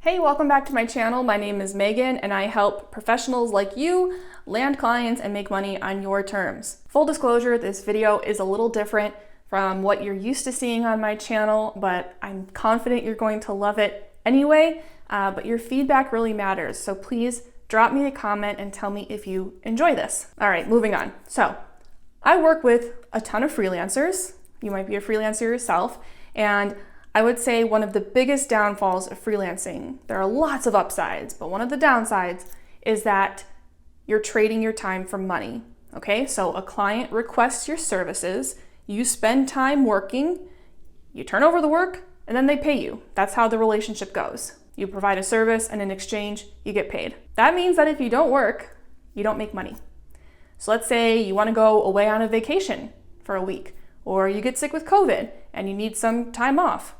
Hey, welcome back to my channel. My name is Megan and I help professionals like you land clients and make money on your terms. Full disclosure, this video is a little different from what you're used to seeing on my channel, but I'm confident you're going to love it anyway. But your feedback really matters, so please drop me a comment and tell me if you enjoy this. All right, moving on. So I work with a ton of freelancers. You might be a freelancer yourself, and I would say one of the biggest downfalls of freelancing, there are lots of upsides, but one of the downsides is that you're trading your time for money, okay? So a client requests your services, you spend time working, you turn over the work, and then they pay you. That's how the relationship goes. You provide a service, and in exchange, you get paid. That means that if you don't work, you don't make money. So let's say you want to go away on a vacation for a week, or you get sick with COVID and you need some time off.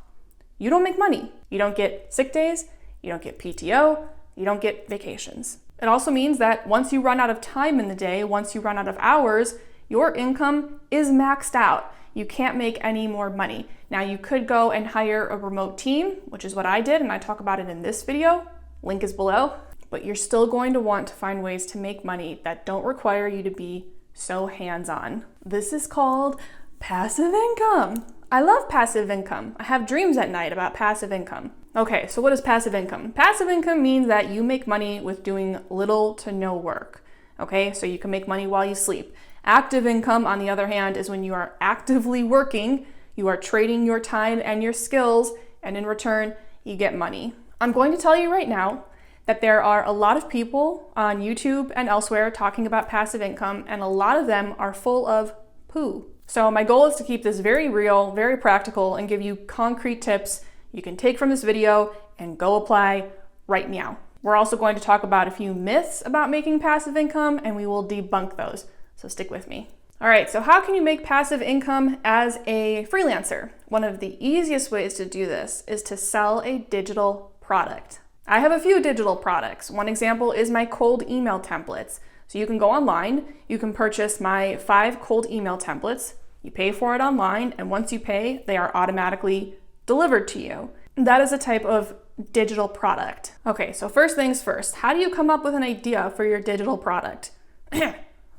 You don't make money. You don't get sick days, you don't get PTO, you don't get vacations. It also means that once you run out of time in the day, once you run out of hours, your income is maxed out. You can't make any more money. Now you could go and hire a remote team, which is what I did, and I talk about it in this video. Link is below. But you're still going to want to find ways to make money that don't require you to be so hands-on. This is called passive income. I love passive income. I have dreams at night about passive income. Okay, so what is passive income? Passive income means that you make money with doing little to no work. Okay, so you can make money while you sleep. Active income, on the other hand, is when you are actively working, you are trading your time and your skills, and in return, you get money. I'm going to tell you right now that there are a lot of people on YouTube and elsewhere talking about passive income, and a lot of them are full of poo. So my goal is to keep this very real, very practical, and give you concrete tips you can take from this video and go apply right now. We're also going to talk about a few myths about making passive income, and we will debunk those. So stick with me. All right, so how can you make passive income as a freelancer? One of the easiest ways to do this is to sell a digital product. I have a few digital products. One example is my cold email templates. So you can go online, you can purchase my 5 cold email templates, you pay for it online, and once you pay, they are automatically delivered to you. That is a type of digital product. Okay, so first things first, how do you come up with an idea for your digital product?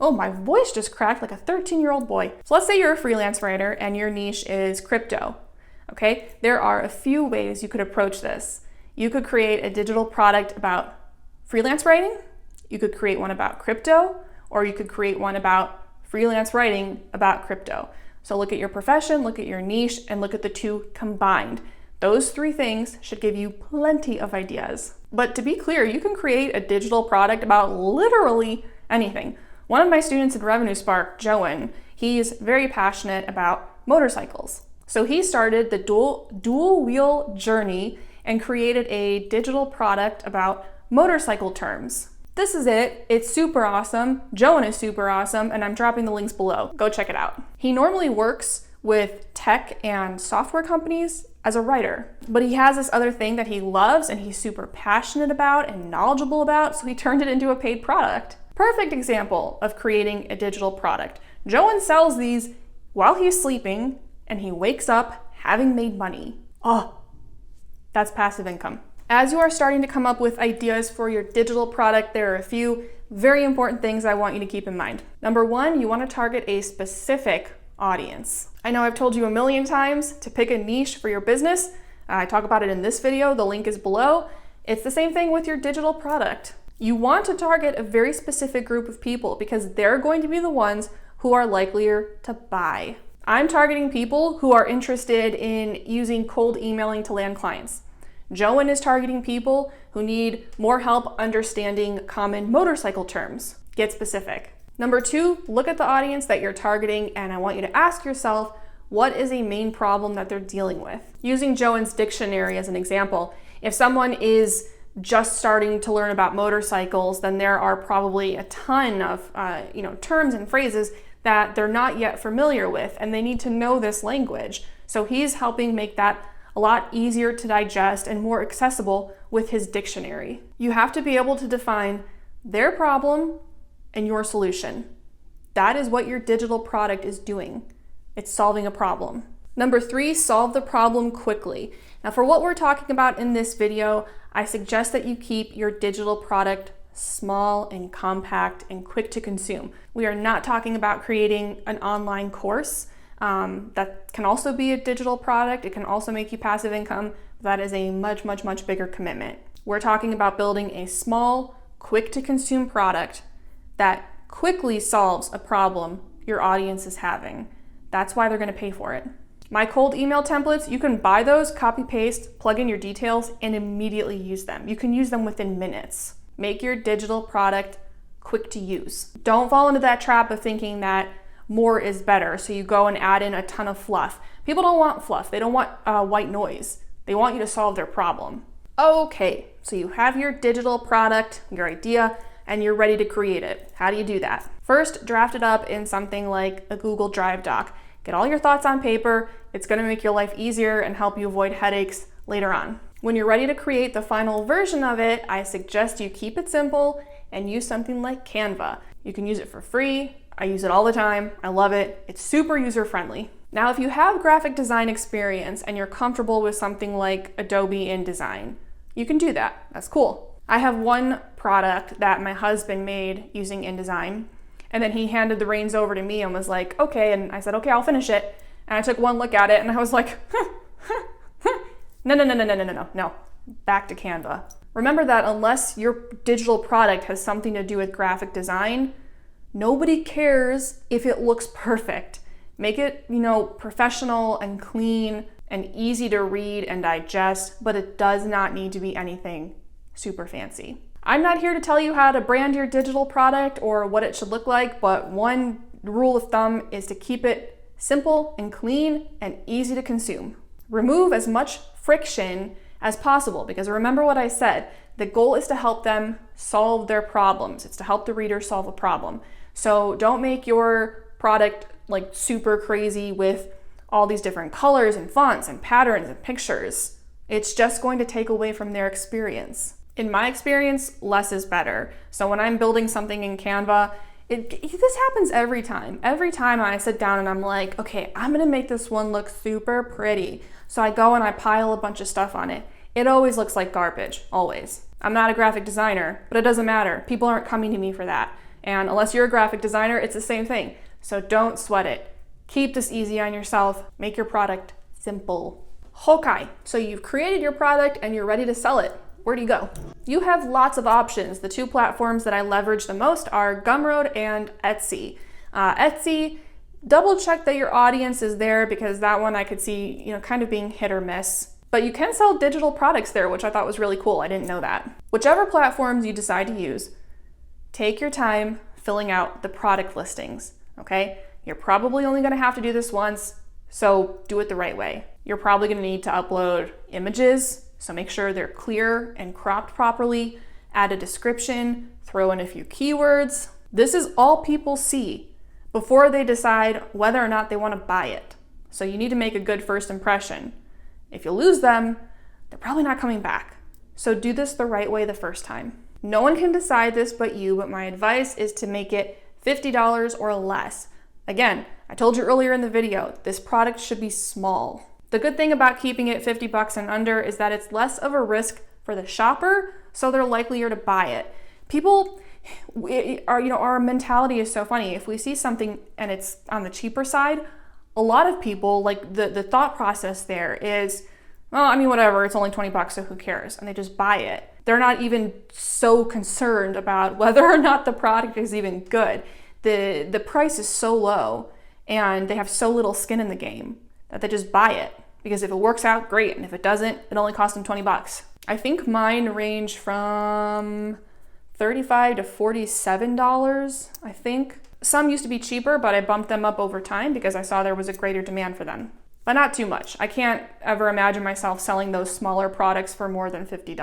Oh, my voice just cracked like a 13-year-old boy. So let's say you're a freelance writer and your niche is crypto. Okay, there are a few ways you could approach this. You could create a digital product about freelance writing, you could create one about crypto, or you could create one about freelance writing about crypto. So look at your profession, look at your niche, and look at the two combined. Those 3 things should give you plenty of ideas. But to be clear, you can create a digital product about literally anything. One of my students in Revenue Spark, Johan, he's very passionate about motorcycles. So he started the dual wheel journey and created a digital product about motorcycle terms. This is it. It's super awesome. Johan is super awesome, and I'm dropping the links below. Go check it out. He normally works with tech and software companies as a writer, but he has this other thing that he loves and he's super passionate about and knowledgeable about, so he turned it into a paid product. Perfect example of creating a digital product. Johan sells these while he's sleeping, and he wakes up having made money. Oh, that's passive income. As you are starting to come up with ideas for your digital product, there are a few very important things I want you to keep in mind. Number 1, you want to target a specific audience. I know I've told you a million times to pick a niche for your business. I talk about it in this video, the link is below. It's the same thing with your digital product. You want to target a very specific group of people because they're going to be the ones who are likelier to buy. I'm targeting people who are interested in using cold emailing to land clients. Johan is targeting people who need more help understanding common motorcycle terms. Get specific. Number 2, look at the audience that you're targeting, and I want you to ask yourself, what is a main problem that they're dealing with? Using Johan's dictionary as an example, if someone is just starting to learn about motorcycles, then there are probably a ton of terms and phrases that they're not yet familiar with, and they need to know this language. So he's helping make that a lot easier to digest and more accessible with his dictionary. You have to be able to define their problem and your solution. That is what your digital product is doing. It's solving a problem. Number 3, solve the problem quickly. Now for what we're talking about in this video, I suggest that you keep your digital product small and compact and quick to consume. We are not talking about creating an online course. That can also be a digital product. It can also make you passive income. That is a much bigger commitment. We're talking about building a small, quick to consume product that quickly solves a problem your audience is having. That's why they're going to pay for it. My cold email templates, you can buy those, copy paste, plug in your details, and immediately use them. You can use them within minutes. Make your digital product quick to use. Don't fall into that trap of thinking that more is better, so you go and add in a ton of fluff. People don't want fluff. They don't want white noise. They want you to solve their problem. Okay, so you have your digital product, your idea, and you're ready to create it. How do you do that? First, draft it up in something like a Google Drive doc. Get all your thoughts on paper. It's going to make your life easier and help you avoid headaches later on. When you're ready to create the final version of it, I suggest you keep it simple and use something like Canva. You can use it for free. I use it all the time. I love it. It's super user-friendly. Now, if you have graphic design experience and you're comfortable with something like Adobe InDesign, you can do that. That's cool. I have one product that my husband made using InDesign, and then he handed the reins over to me and was like, okay, and I said, okay, I'll finish it. And I took one look at it and I was like, no, back to Canva. Remember that unless your digital product has something to do with graphic design, nobody cares if it looks perfect. Make it, professional and clean and easy to read and digest, but it does not need to be anything super fancy. I'm not here to tell you how to brand your digital product or what it should look like, but one rule of thumb is to keep it simple and clean and easy to consume. Remove as much friction as possible, because remember what I said, the goal is to help them solve their problems. It's to help the reader solve a problem. So don't make your product like super crazy with all these different colors and fonts and patterns and pictures. It's just going to take away from their experience. In my experience, less is better. So when I'm building something in Canva, this happens every time. Every time I sit down and I'm like, okay, I'm gonna make this one look super pretty. So I go and I pile a bunch of stuff on it. It always looks like garbage, always. I'm not a graphic designer, but it doesn't matter. People aren't coming to me for that. And unless you're a graphic designer, it's the same thing. So don't sweat it. Keep this easy on yourself. Make your product simple. Okay, so you've created your product and you're ready to sell it. Where do you go? You have lots of options. The two platforms that I leverage the most are Gumroad and Etsy. Etsy, double check that your audience is there, because that one I could see, kind of being hit or miss. But you can sell digital products there, which I thought was really cool. I didn't know that. Whichever platforms you decide to use, take your time filling out the product listings, okay? You're probably only gonna have to do this once, so do it the right way. You're probably gonna need to upload images, so make sure they're clear and cropped properly. Add a description, throw in a few keywords. This is all people see before they decide whether or not they want to buy it. So you need to make a good first impression. If you lose them, they're probably not coming back. So do this the right way the first time. No one can decide this but you, but my advice is to make it $50 or less. Again, I told you earlier in the video, this product should be small. The good thing about keeping it $50 and under is that it's less of a risk for the shopper, so they're likelier to buy it. People our mentality is so funny. If we see something and it's on the cheaper side, a lot of people, like the thought process there is, whatever, it's only $20, so who cares? And they just buy it. They're not even so concerned about whether or not the product is even good. The price is so low and they have so little skin in the game that they just buy it, because if it works out, great, and if it doesn't, it only costs them $20. I think mine range from $35 to $47, I think. Some used to be cheaper, but I bumped them up over time because I saw there was a greater demand for them. But not too much. I can't ever imagine myself selling those smaller products for more than $50.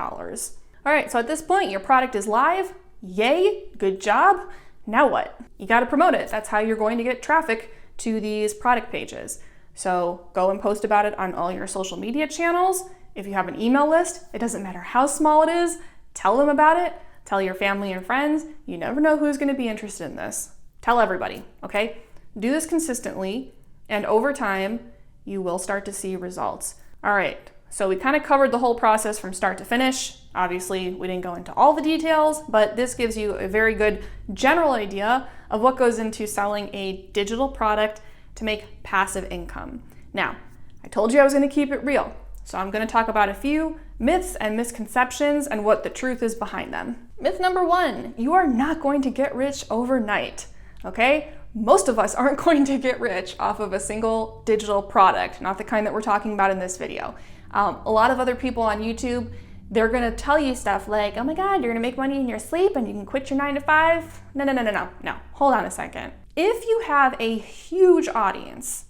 All right, so at this point, your product is live. Yay, good job. Now what? You gotta promote it. That's how you're going to get traffic to these product pages. So go and post about it on all your social media channels. If you have an email list, it doesn't matter how small it is, tell them about it. Tell your family and friends. You never know who's gonna be interested in this. Tell everybody, okay? Do this consistently, and over time, you will start to see results. All right, so we kind of covered the whole process from start to finish. Obviously, we didn't go into all the details, but this gives you a very good general idea of what goes into selling a digital product to make passive income. Now, I told you I was going to keep it real, so I'm going to talk about a few myths and misconceptions and what the truth is behind them. Myth number 1, you are not going to get rich overnight, okay? Most of us aren't going to get rich off of a single digital product, not the kind that we're talking about in this video. A lot of other people on YouTube, they're gonna tell you stuff like, oh my God, you're gonna make money in your sleep and you can quit your 9 to 5. No, hold on a second. If you have a huge audience,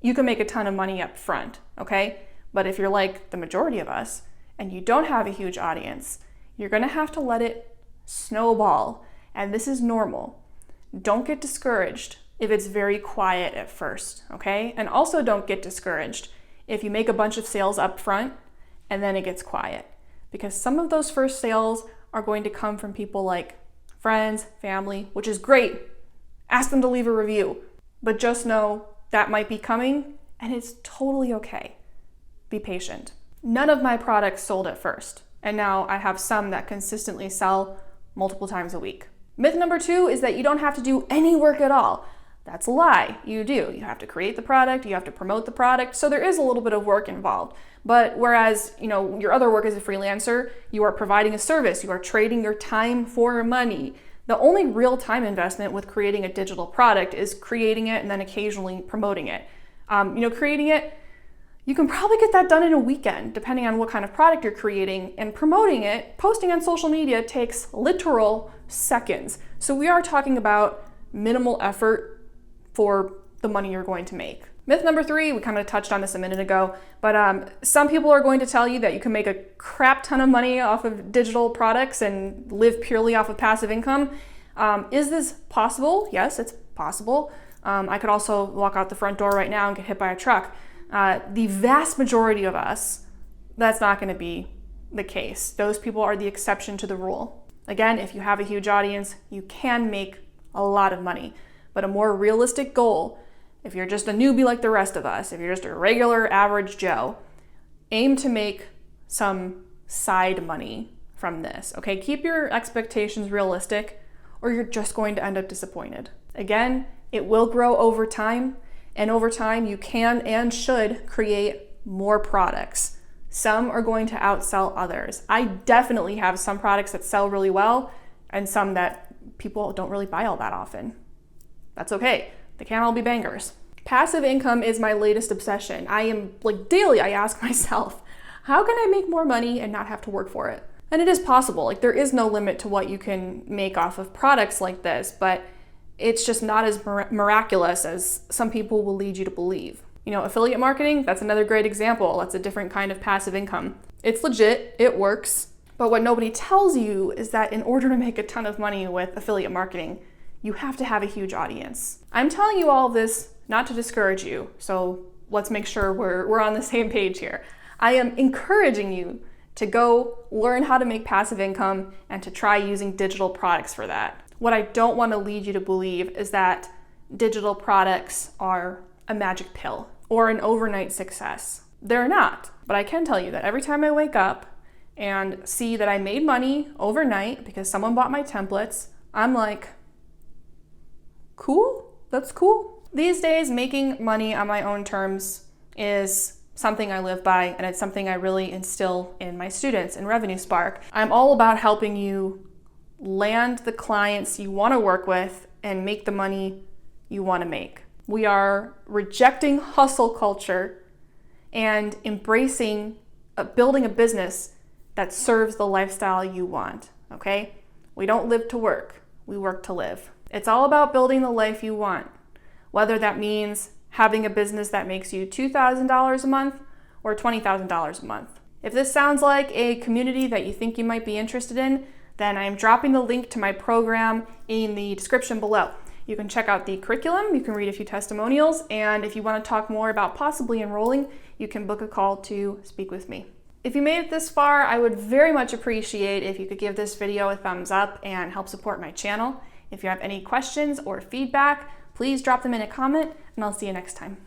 you can make a ton of money up front, okay? But if you're like the majority of us and you don't have a huge audience, you're gonna have to let it snowball, and this is normal. Don't get discouraged if it's very quiet at first, okay? And also don't get discouraged if you make a bunch of sales up front and then it gets quiet, because some of those first sales are going to come from people like friends, family, which is great. Ask them to leave a review, but just know that might be coming and it's totally okay. Be patient. None of my products sold at first, and now I have some that consistently sell multiple times a week. Myth number 2 is that you don't have to do any work at all. That's a lie. You do. You have to create the product, you have to promote the product, so there is a little bit of work involved. But whereas, your other work as a freelancer, you are providing a service, you are trading your time for money. The only real time investment with creating a digital product is creating it and then occasionally promoting it. Creating it, you can probably get that done in a weekend, depending on what kind of product you're creating, and promoting it, posting on social media takes literal seconds. So we are talking about minimal effort for the money you're going to make. Myth number 3, we kind of touched on this a minute ago, but some people are going to tell you that you can make a crap ton of money off of digital products and live purely off of passive income. Is this possible? Yes, it's possible. I could also walk out the front door right now and get hit by a truck. The vast majority of us, that's not going to be the case. Those people are the exception to the rule. Again, if you have a huge audience, you can make a lot of money. But a more realistic goal, if you're just a newbie like the rest of us, if you're just a regular average Joe, aim to make some side money from this, okay? Keep your expectations realistic or you're just going to end up disappointed. Again, it will grow over time, and over time you can and should create more products. Some are going to outsell others. I definitely have some products that sell really well and some that people don't really buy all that often. That's okay. They can't all be bangers. Passive income is my latest obsession. Daily I ask myself, how can I make more money and not have to work for it? And it is possible. There is no limit to what you can make off of products like this, but it's just not as miraculous as some people will lead you to believe. Affiliate marketing, that's another great example. That's a different kind of passive income. It's legit, it works, but what nobody tells you is that in order to make a ton of money with affiliate marketing, you have to have a huge audience. I'm telling you all of this not to discourage you, so let's make sure we're on the same page here. I am encouraging you to go learn how to make passive income and to try using digital products for that. What I don't want to lead you to believe is that digital products are a magic pill or an overnight success. They're not, but I can tell you that every time I wake up and see that I made money overnight because someone bought my templates, I'm like, cool, that's cool. These days, making money on my own terms is something I live by, and it's something I really instill in my students in Revenue Spark. I'm all about helping you land the clients you want to work with and make the money you want to make. We are rejecting hustle culture and embracing building a business that serves the lifestyle you want, okay? We don't live to work, we work to live. It's all about building the life you want, whether that means having a business that makes you $2,000 a month or $20,000 a month. If this sounds like a community that you think you might be interested in, then I'm dropping the link to my program in the description below. You can check out the curriculum, you can read a few testimonials, and if you want to talk more about possibly enrolling, you can book a call to speak with me. If you made it this far, I would very much appreciate if you could give this video a thumbs up and help support my channel. If you have any questions or feedback, please drop them in a comment, and I'll see you next time.